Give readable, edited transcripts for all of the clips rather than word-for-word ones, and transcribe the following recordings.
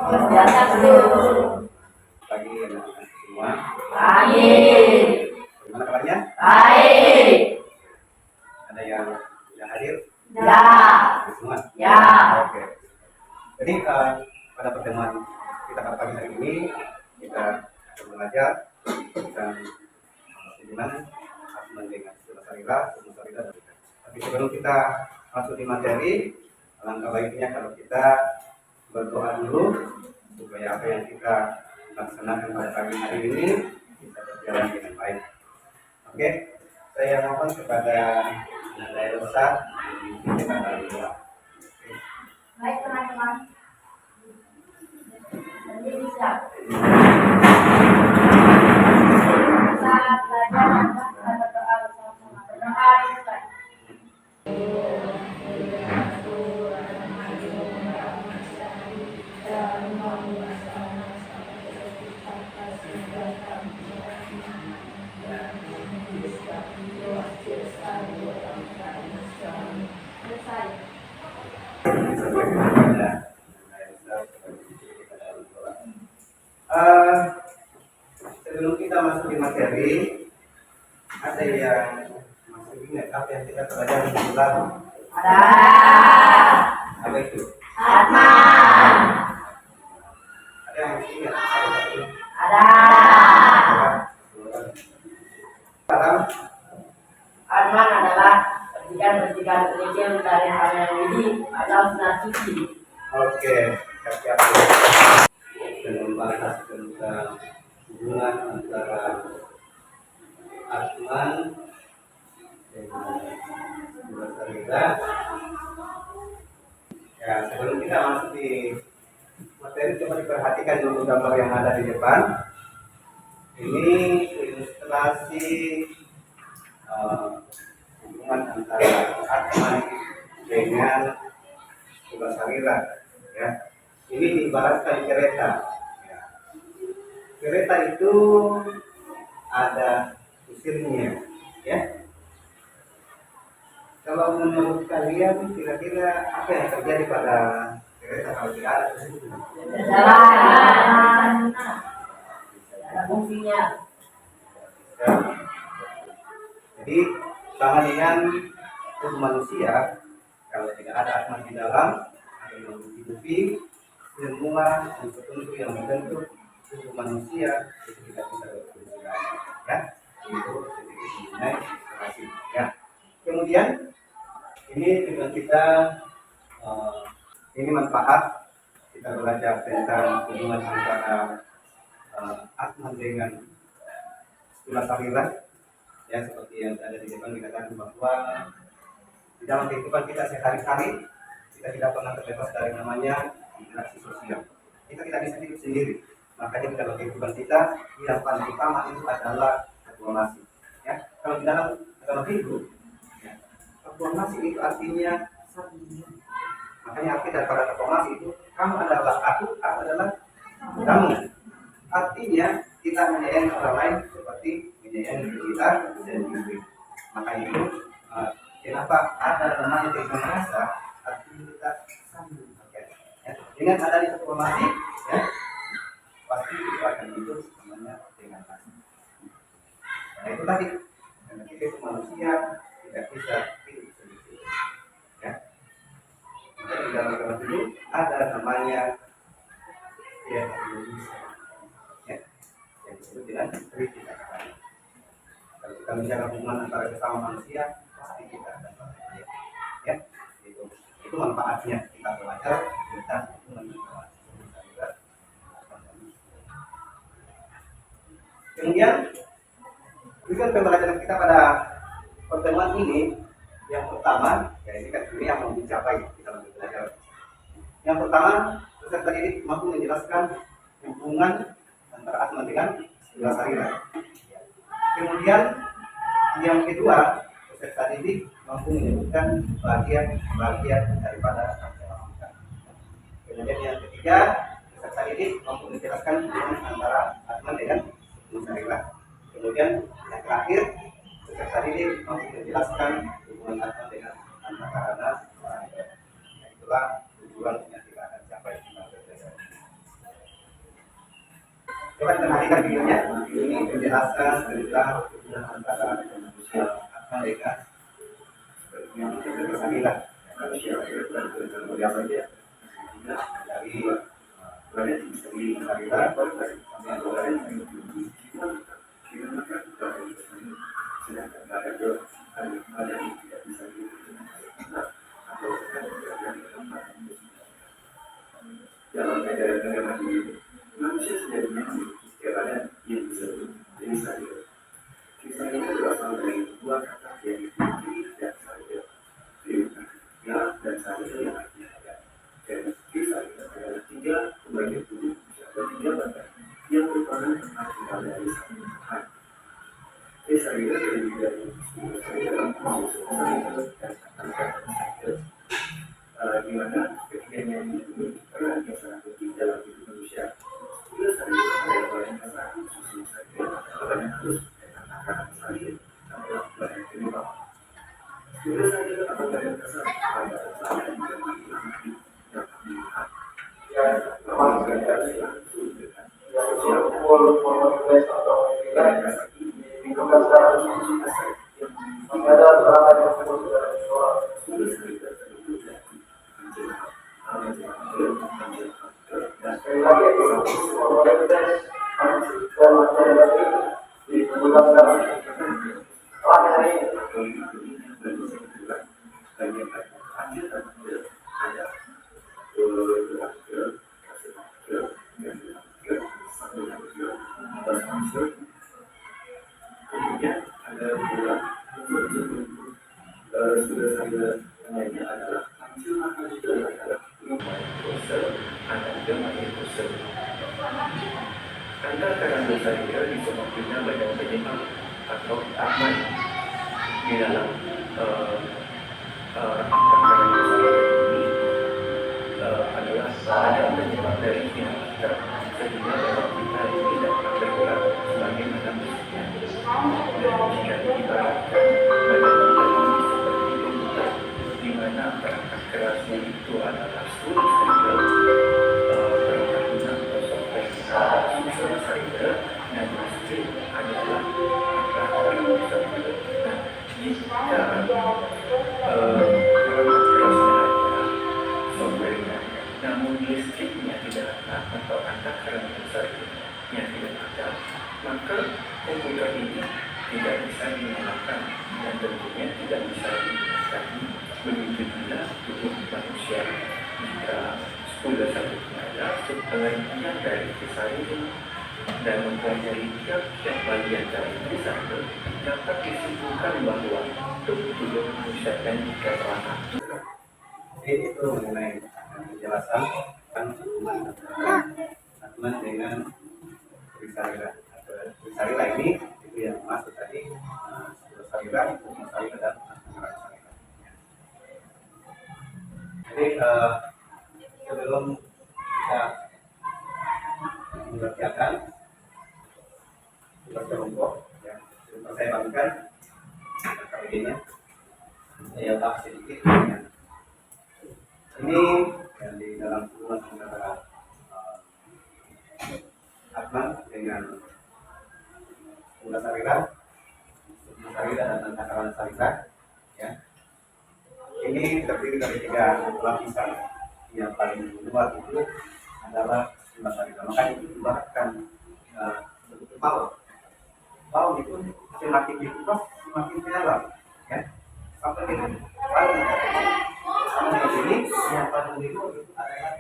Swastiastu. Pagi anak-anak semua. Baik. Bagaimana kabarnya? Baik. Ada yang hadir? Ya. Semua? Ya. Oke. Jadi pada pertemuan kita pada pagi hari ini kita akan belajar tentang bagaimana Atman dengan Sila Sarira, dan kita. Tapi sebelum kita masuk di materi, alangkah baiknya kalau kita berdoa dulu supaya apa yang kita laksanakan pada pagi hari ini bisa berjalan dengan baik. Oke, saya mohon kepada Nanda Elsa kita berdoa. Baik teman-teman. Jadi bisa. Saat belajar kita berdoa bersama-sama. Berdoa dimulai. Sebelum kita masuk di materi, ada yang masih ingat apa yang kita pelajari di lalu? Ada. Apa itu? Atman. Ada yang masih ingat? Ada. Sekarang Atman adalah percikan-percikan kecil dari hal yang ini atau sinar suci. oke, siap-siap. Dan membahas tentang hubungan antara Atman dengan Sila Sarira. Ya, sebelum kita masuk di materi, coba diperhatikan dulu gambar yang ada di depan. Ini ilustrasi hubungan antara Atman dengan Sila Sarira. Ya, ini diibaratkan kereta. Ya. Kereta itu ada kusirnya, ya. Kalau menurut kalian kira-kira apa yang terjadi pada kereta kalau tidak ada kusirnya? Jalan. Ada fungsinya. Ya. Jadi sama dengan tubuh manusia, kalau tidak ada Atman di dalam, ada yang menghidupi semua unsur-unsur yang membentuk tubuh manusia itu tidak bisa berfungsi lagi. Ya, itu sedikit mengenai relasi. Ya. Kemudian ini juga kita ini manfaat kita belajar tentang hubungan antara Atman dengan Sila Sarira. Ya, seperti yang ada di depan dikatakan bahwa di dalam kehidupan kita sehari-hari kita tidak pernah terbebas dari namanya interaksi sosial. Kita tidak bisa hidup sendiri. Makanya di dalam kehidupan kita yang paling utama itu adalah diplomasi. Ya, kalau di dalam hidup, ya, diplomasi itu artinya satu. Makanya arti daripada diplomasi itu kamu adalah aku adalah kamu. Artinya kita menyayangi orang lain seperti menyayangi diri kita sendiri. Maka itu kenapa ada namanya diplomasi? Artinya kita sambung. Ya. Dengan adanya diplomasi, ya, pasti itu akan hidup namanya dengan kasih. Nah itu tadi, karena kita itu manusia tidak bisa hidup sendiri. Ya. Maka di dalam kehidupan itu ada namanya Indonesia. Ya. Yang disebut dengan kritika. Kalau kita bicara hubungan antara sesama manusia, pasti kita akan bahagia. Ya. Itu manfaatnya kita belajar tentang hubungan antara manusia. Kemudian tujuan pembelajaran kita pada pertemuan ini yang pertama, ya ini kan ini yang mau dicapai kita lanjut belajar. Yang pertama, peserta didik mampu menjelaskan hubungan antara Atman dengan Sila Sarira. Kemudian yang kedua, peserta didik mampu menyebutkan bagian daripada masyarakat. Kemudian yang ketiga, peserta didik mampu menjelaskan hubungan antara Atman dengan Sila Sarira. Kemudian yang terakhir, peserta didik mampu menjelaskan hubungan Atman dengan Antakarana. Itulah tujuan yang kita akan capai di belajar. Coba kita perhatikan videonya. Ini menjelaskan tentang hubungan antara manusia mereka yang bersambilan dari manusia sejati sekiranya yang bisa jadi saya. Kisah ini berasal dari dua kata yang dimiliki dan saya. Ya dan saya yang ada. Dan kisah ini adalah tiga pembagian tubuh atau tiga badan yang merupakan hasil dari satu Tuhan. Kisah ini terdiri dari saya khusus saya dan kata-kata saya. Di mana ketiganya itu peran yang sangat penting dalam hidup manusia. Bila saya adalah yang kata khusus saya, orang yang harus kata-kata saya adalah orang yang kedua. Bila saya adalah yang kata pada saya yang lebih dapat dilihat. Ya, memang saya langsung dengan sosial atau di kota sekarang yang ada orang yang sudah tulis kita dan sekali lagi di bulan sekarang kemudian ada bulan sudah saya namanya adalah Anda akan saya disebutnya banyak penyebab atau aman di dalam perkara ini adalah ada penyebab dari kita sehingga dalam kita ini dapat bergerak sebagaimana mestinya dan jika diibaratkan pada kita ini seperti komputer di mana perangkat kerasnya itu adalah sulus cyber perangkat lunak atau software sulus cyber dan listrik adalah perangkat cyber. Nah, jika perangkat kerasnya ada software-nya namun listriknya tidak ada atau anda current cybernya tidak ada, maka komputer ini tidak bisa dinyalakan dan tentunya tidak bisa digunakan. Begitu juga tubuh manusia jika sepuluh sabuknya ada sebaliknya dari kisah ini dan mempelajari tiap-tiap bagian dari kisah itu dapat disimpulkan bahwa tubuh manusia dan jika terangkat. Itu mengenai penjelasan tentang hubungan antara dengan Trisarira. Trisarira ini itu yang masuk tadi Trisarira, Trisarira dan Trisarira. Jadi sebelum kita mengerjakan tugas kelompok yang sudah saya bagikan kali ini, saya bahas sedikit ini yang di dalam hubungan antara Atman dengan Sarira dan Takaran Sarira, ya. Ini terdiri dari tiga lapisan. Yang paling luar itu adalah Sarira. Maka itu diibaratkan paut. Paut itu semakin dibuka semakin ke dalam, ya. Sampai dengan paling sama di sini yang paling itu adalah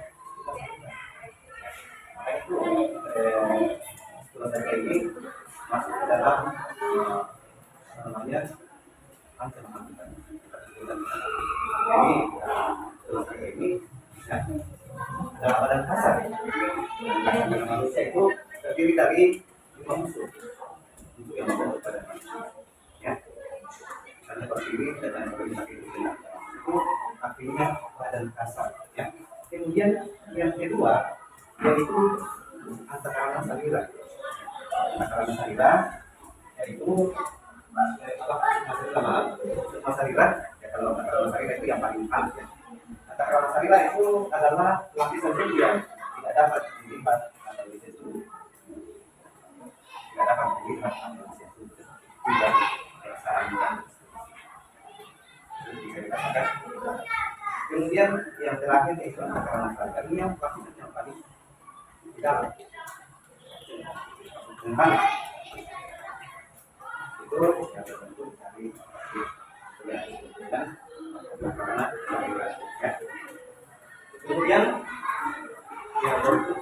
maka itu setelah saya ini masuk ke dalam namanya ancaman kita. Jadi setelah saya ini ya, adalah badan kasar. Badan manusia itu terdiri dari 5 unsur untuk yang membentuk badan manusia. Ya, karena berdiri dan yang berdiri itu artinya badan kasar. Ya. Kemudian yang kedua yaitu Antakarana Sarira. Antakarana Sarira yaitu Sukma Sarira. Ya, kalau Antakarana Sarira itu yang paling halus, ya. Antakarana Sarira itu adalah lapisan tubuh yang tidak dapat dilipat atau disentuh Kemudian yang terakhir yaitu akar masyarakat. Ini yang paling di dalam. Tentang itu yang terbentuk dari ya. Kemudian yang berikut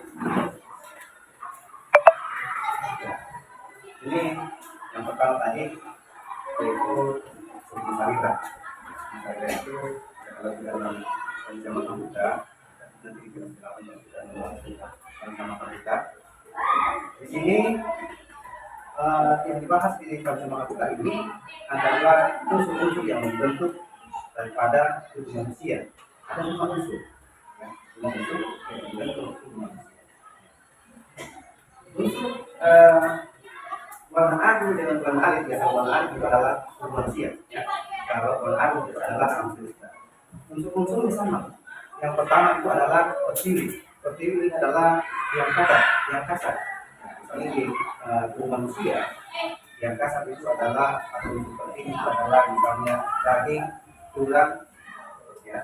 ini yang pertama tadi yaitu Sarita. Sarita itu kalau di dalam ancaman kita nanti kita ancaman kita. Di sini yang dibahas di ancaman kita ini adalah unsur-unsur yang membentuk daripada tubuh manusia. Ada 5 unsur, ya, 5 unsur yang membentuk tubuh manusia. Unsur warna abu dengan warna alif, ya, warna alif itu adalah tubuh manusia. Ya. Kalau warna abu itu adalah alam semesta. Unsur-unsurnya sama. Yang pertama itu adalah pertiwi. Pertiwi adalah yang kasar. Nah, misalnya di tubuh manusia, yang kasar itu adalah atau unsur penting itu adalah misalnya daging, tulang, ya,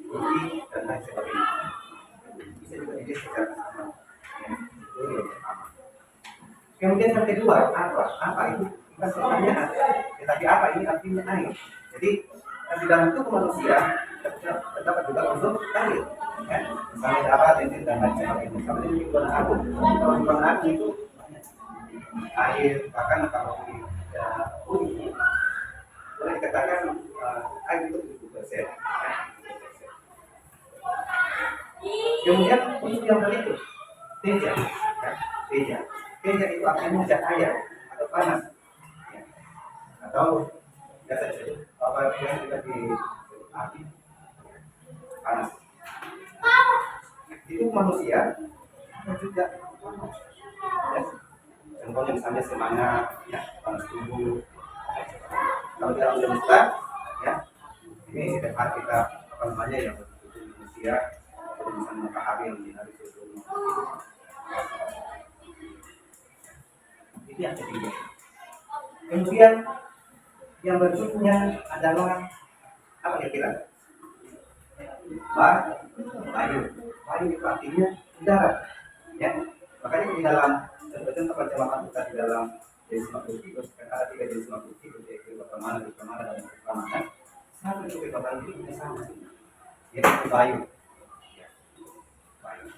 kulit dan lain sebagainya. Bisa juga dilihat secara sama. Ya, itu yang pertama. Kemudian yang kedua apa itu? Bukan pertanyaan, tetapi apa ini artinya air. Jadi di dalam tubuh manusia terdapat juga unsur air. Ya. Misalnya darah, dendrit dan lain sebagainya. Misalnya di warna abu. Kalau di warna abu itu air, bahkan kalau di kulit boleh dikatakan air itu 70%. Kemudian unsur yang berikut teja. Ya. Teja itu artinya zat air atau panas, ya. Atau biasa disebut apa yang juga disebut api, panas. Itu manusia dan juga panas. Ya. Contohnya misalnya semangat, ya, panas tubuh. Kalau di alam semesta, ya, ini setiap hari kita apa namanya yang bertubuh manusia, atau misalnya matahari yang menyinari seluruh itu yang ketiga. Kemudian yang berikutnya adalah apa kira-kira? Bayu. Bayu itu artinya udara. Ya. Makanya di dalam sebetulnya pencemaran kita di dalam jenis makhluk hidup ada 3 jenis makhluk hidup yaitu pertemanan, dan keamanan. Satu itu kebebasan hidupnya sama, yaitu bayu. Ya. Bayu.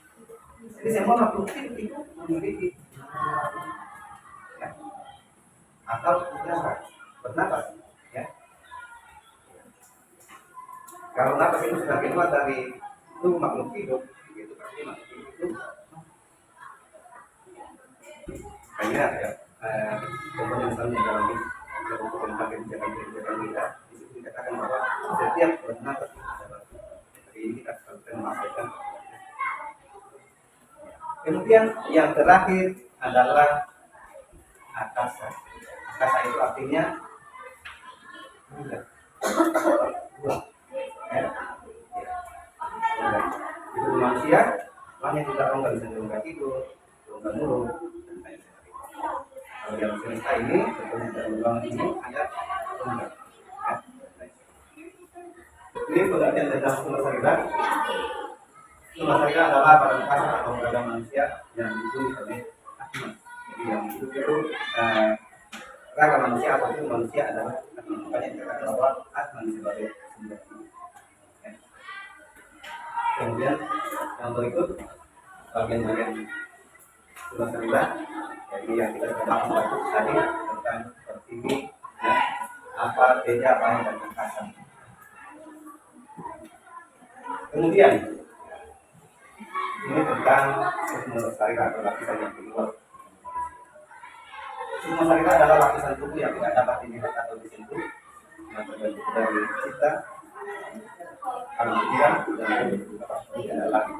Jadi semua makhluk hidup itu memiliki atau udara bernapas, ya. Kalau napas itu sudah keluar dari tubuh makhluk hidup, itu berarti makhluk hidup itu hanya ya. Contohnya misalnya dalam kebijakan kita, di situ dikatakan bahwa setiap bernapas itu adalah jadi ini kita harus memastikan. Kemudian yang terakhir adalah akasa. Akasa itu artinya bulan. Ya. Itu manusia, makanya kita orang nggak bisa nggak tidur, nggak mulu. Kalau yang semesta ini, tentunya dalam ruangan ini ada enggak. Ini pengertian tentang sumber sarira. Sumber sarira adalah pada kasar atau pada manusia yang dihuni oleh Atman. Jadi yang hidup itu raga manusia atau itu manusia adalah Atman. Makanya dikatakan bahwa Atman sebagai sumber. Ya. Kemudian yang berikut bagian-bagian sumber sarira. Jadi yang kita sudah bahas tadi tentang pertiwi, ya, apa, teja, bayu dan akasa. Kemudian ini tentang sumber sarira atau lapisan yang kedua. Sumber sarira adalah lapisan tubuh yang tidak dapat dilihat atau disentuh, yang terbentuk dari cipta, alam pikiran dan tidak lagi.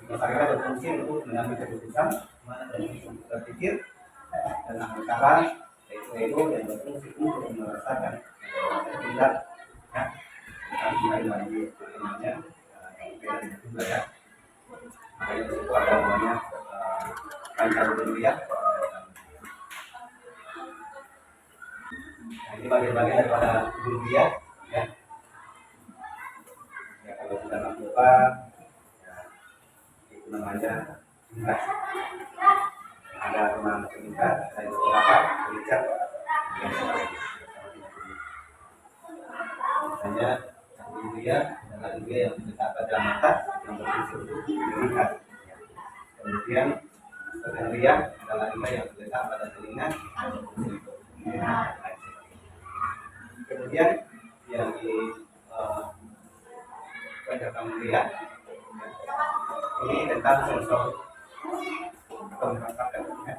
Sumber sarira berfungsi untuk mengambil keputusan mana dari berpikir dan akal, yaitu ego yang berfungsi untuk merasakan tidak, ya. Kita lagi namanya juga, ya. Makanya itu ada namanya pancaindriya. Nah, ini bagian-bagian daripada indriya, ya. kedua ya, itu namanya tingkat. Ada teman tingkat, ada beberapa tingkat yang misalnya dia adalah dia yang terletak pada mata yang berfungsi untuk dilihat. Kemudian ria adalah dia yang terletak pada telinga. Kemudian yang di pada melihat ini tentang sensor atau merasakan ya.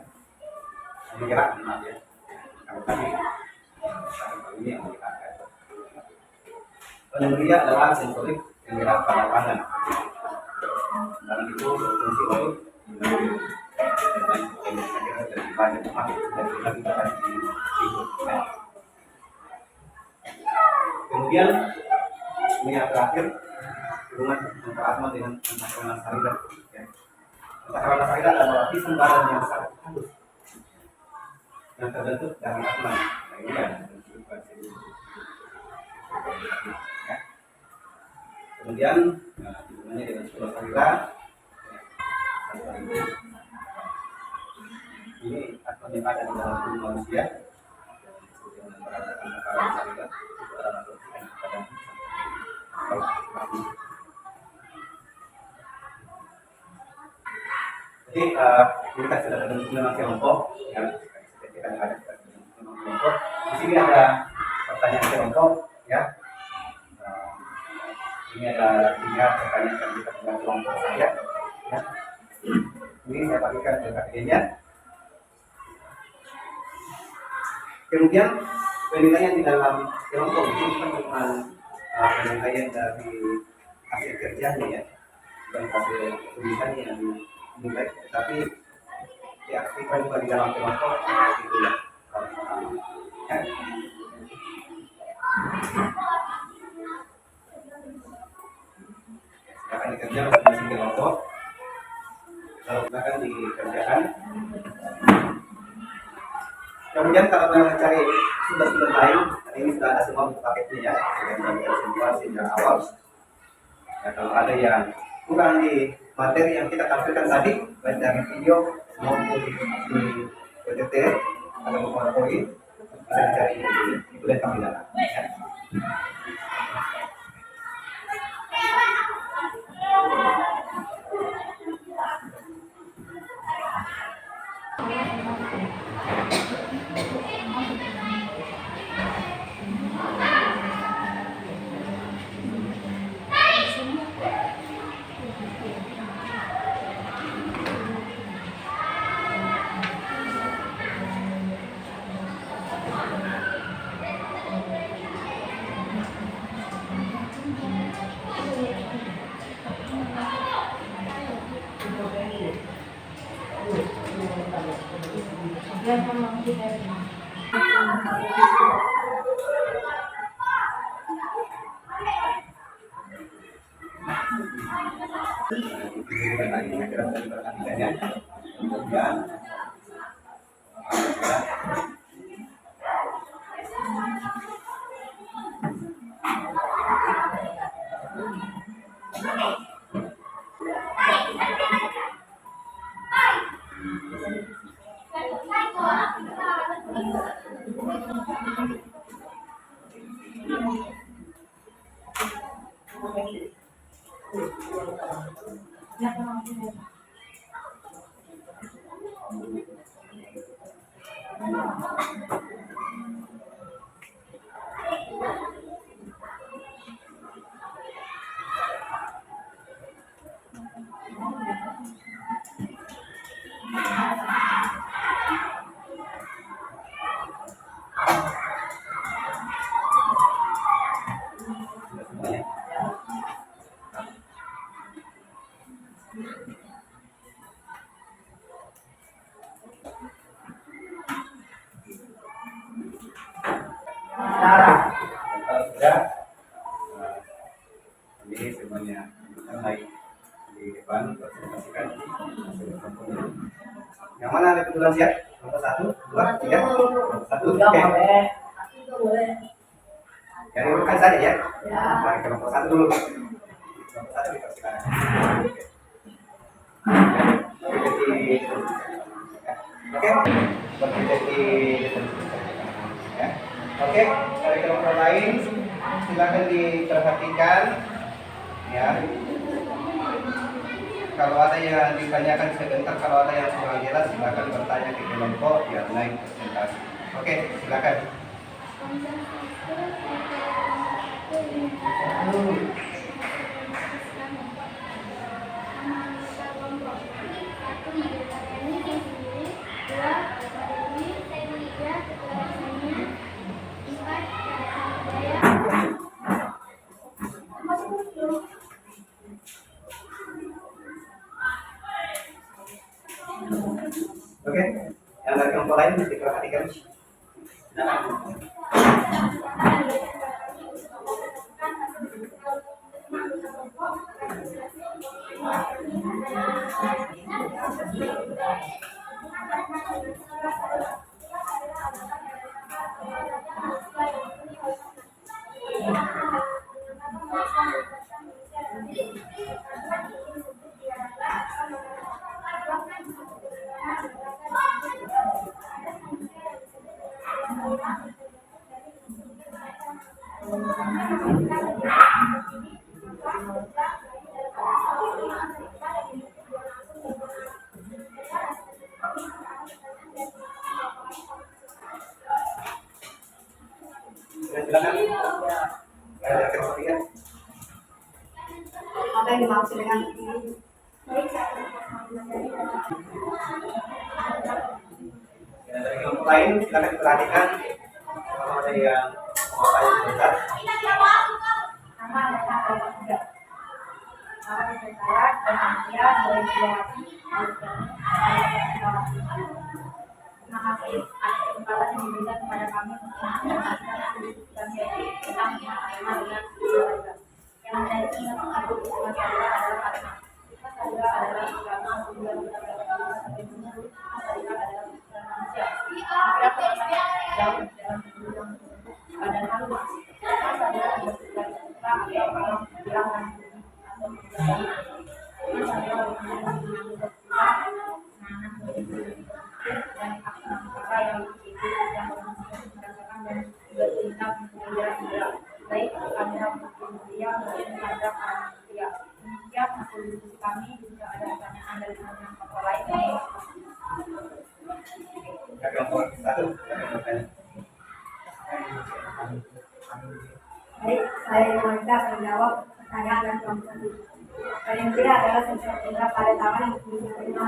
Ini gerak maaf ya. Kalau tadi ini yang dipakai. Pendengaran adalah sensorik yang gerak pada tangan. Dan itu berfungsi untuk dari banyak tempat dan kita akan di kemudian ini yang terakhir hubungan antara asma dengan antara sarida. Antara sarida adalah lapisan badan yang sangat halus yang terbentuk dari asma. Nah, ini yang kemudian hubungannya dengan seluruh sarida. Ini asma yang ada di dalam tubuh manusia. Jadi kita sudah menentukan kelompok yang kita ada kelompok. Di sini ada pertanyaan kelompok ya. Ini ada 3 pertanyaan yang kita punya kelompok saya. Ya. Ini saya bagikan ke kategorinya. Kemudian penilaian di dalam kelompok itu bukan penilaian dari hasil kerjanya ya, bukan hasil tulisannya yang dinilai, tapi diaktifkan juga di dalam kelompok itu ya. Ya. Akan dikerja masing-masing kelompok, lalu akan dikerjakan. Kemudian kalau kalian cari sumber-sumber lain, ini sudah ada semua paketnya ya, sudah ada semua sejak awal. Nah, kalau ada yang kurang di materi yang kita tampilkan tadi, baik dari video maupun di PPT atau PowerPoint, bisa dicari itu dan kami dalam. Ya. Ini semuanya naik di depan presentasikan. Yang mana ada kebetulan siap? Nomor 1, 2, 3, 1. Oke. Yang urutan saja ya. Mari ke nomor 1 dulu. Satu dipersilakan. Jadi, oke, jadi, ya. Oke, dari kelompok lain silakan diperhatikan, ya. Kalau ada yang ditanyakan sebentar, kalau ada yang kurang jelas silakan bertanya ke kelompok biar naik presentasi. Oke, silakan. Oke, yang dari kelompok lain diperhatikan. Silakan. Ada kelompok tiga. Apa yang dimaksud dengan ini? Ya, dari kelompok lain silakan diperhatikan. Kalau ada yang mau tanya sebentar. Nama adalah kelompok tiga. Nama saya dan dia boleh dilewati. Terima kasih atas kesempatan yang diberikan kepada kami untuk dan tentang tema dengan keluarga. Yang saya ingat untuk masalah adalah karena masalah adalah agama tujuan adalah manusia. Jauh dalam hidup padahal masa adalah kita atau bilangan dan apa yang itu yang merasakan dan juga tentang penjelasan baik kepada manusia maupun kepada manusia. Demikian hasil diskusi kami. Jika ada pertanyaan dari teman-teman lain, Kelompok satu. baik, saya Monica menjawab pertanyaan dan kelompok satu. Paling tidak adalah sesuatu pada tangan yang diterima.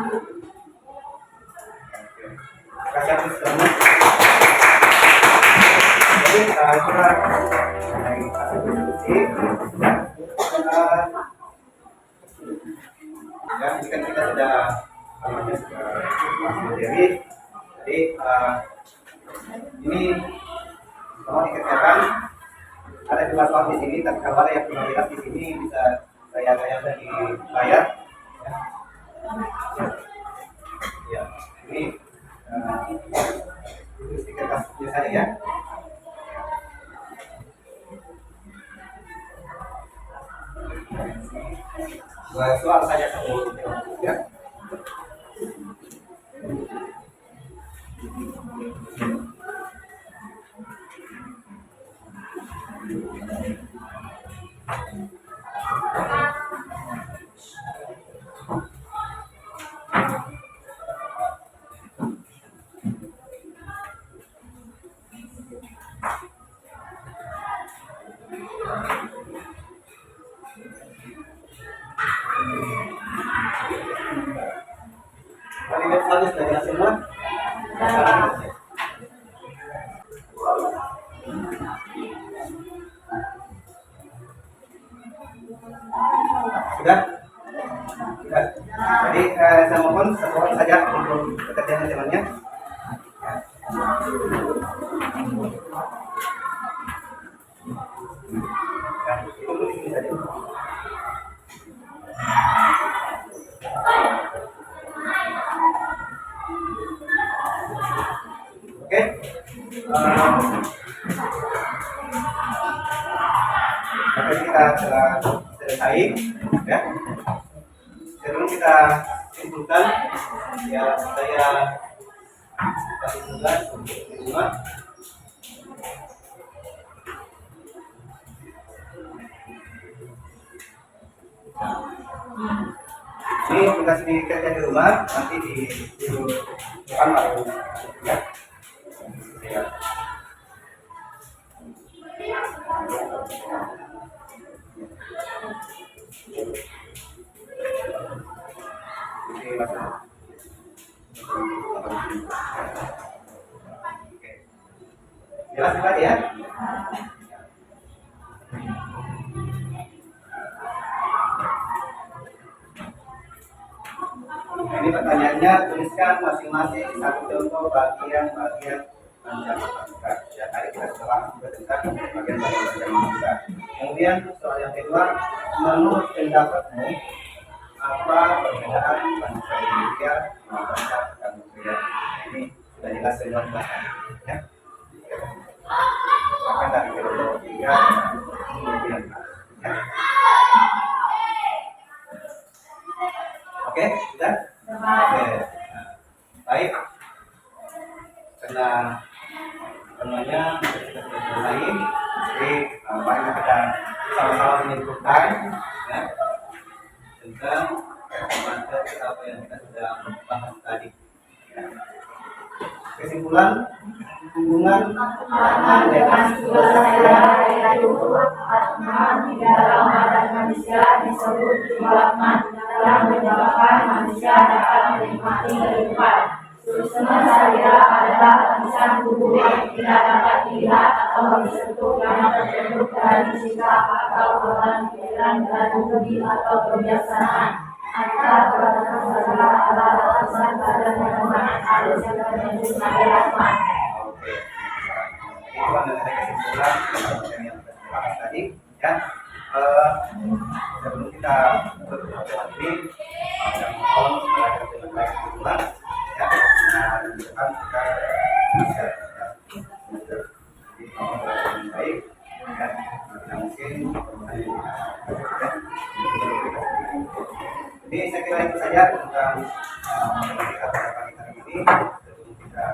Kasih atas semua. Jadi kita dari hasil diskusi. Ya, ini kan kita sudah materi. Jadi ini semua dikerjakan. Ada dua soal di sini, tapi kalau ada yang belum lihat di sini bisa saya tayangkan di layar. Ya, ini itu sedikit kasusnya saya ya. Dua soal saja satu ya. Kalimat satu sudah jelas semua. Sudah? Sudah. Jadi saya mohon satu orang saja untuk pekerjaan temannya. Ya, itu dulu di sini saja. Oke. Maka kita telah bersaing, ya. Sebelum kita simpulkan, ya saya kasih tugas untuk di rumah. Ini tugas dikerjakan di rumah, nanti di depan baru, ya. Ya. Oke, jelas Pak ya? Ini pertanyaannya, tuliskan masing-masing satu contoh bagian-bagian panjang matematika. Ya, tadi kita setelah juga tentang bagian-bagian panjang matematika. Kemudian soal yang kedua, menurut pendapatmu apa perbedaan bangsa Indonesia sama bangsa Kamboja? Ini sudah jelas semua ya. Maka dari kedua tiga kemudian ya. Oke, sudah? Oke. Nah, baik. Karena semuanya kita sudah selesai, jadi mari kita sama-sama menyimpulkan ya, tentang materi apa yang kita sudah bahas tadi. Ya. Kesimpulan hubungan Atman dengan Sibasaya yaitu Atman di dalam badan manusia disebut Atman dalam menyebabkan manusia dapat menikmati kehidupan. Susunan sarira adalah lapisan tubuh yang tidak dapat dilihat atau disentuh yang terbentuk dari sikap atau organ pikiran dan budi atau kebiasaan. Antara perasaan sarira adalah lapisan badan yang sangat halus yang terbentuk dari Atman. Itu adalah kesimpulan yang kita bahas tadi ya. Sebelum kita berbicara ini, saya mohon belajar dengan baik dulu ya. Nah, depan kita bisa dengan baik dan mungkin ini saya kira itu saja tentang kita pada pagi hari ini. Sebelum kita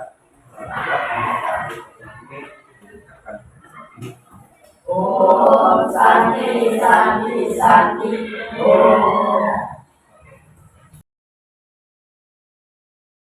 Om Santi Santi Santi Om